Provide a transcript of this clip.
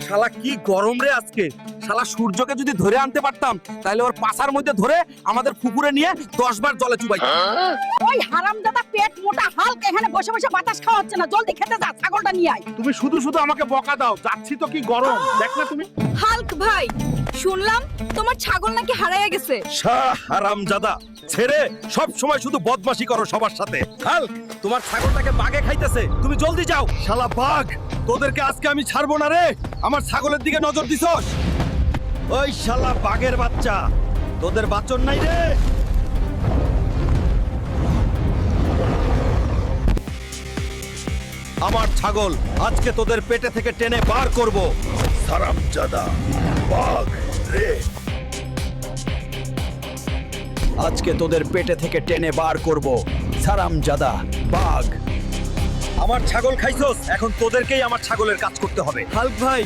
শালা কি গরম রে আজকে। শালা সূর্যকে যদি ধরে আনতে পারতাম তাহলে ওর পাছার মধ্যে ধরে আমাদের পুকুরে নিয়ে 10 বার জলে চুবাইতাম। ওই হারামজাদা পেট মোটা হালকা এখানে বসে বসে বাতাস খাওয়া হচ্ছে না, জলদি খেতে যা, ছাগলটা নিয়ে আয়। তুমি শুধু শুধু আমাকে বকা দাও, যাচ্ছি তো কি গরম দেখ না তুমি। হাল্ক ভাই, শুনলাম তোমার ছাগল নাকি হারাইয়া গেছে। শাহ হারামজাদা, ছেড়ে সব সময় শুধু বদমাশি করো সবার সাথে। হাল্ক, তোমার ছাগলটাকে বাঘে খাইতেছে, তুমি জলদি যাও। শালা বাঘ, তোদেরকে আজকে আমি ছাড়বো না রে। আমার ছাগলের দিকে নজর দিছস? ওই শালা বাঘের বাচ্চা, তোদের বাচন নাই রে। আমার ছাগল আজকে তোদের পেটে থেকে টেনে বার করব। হারামজাদা বাঘ রে, আজকে তোদের পেটে থেকে টেনে বার করব। হারামজাদা বাঘ, আমার ছাগল খাইছস, এখন তোদেরকেই আমার ছাগলের কাজ করতে হবে। হাল্ক ভাই,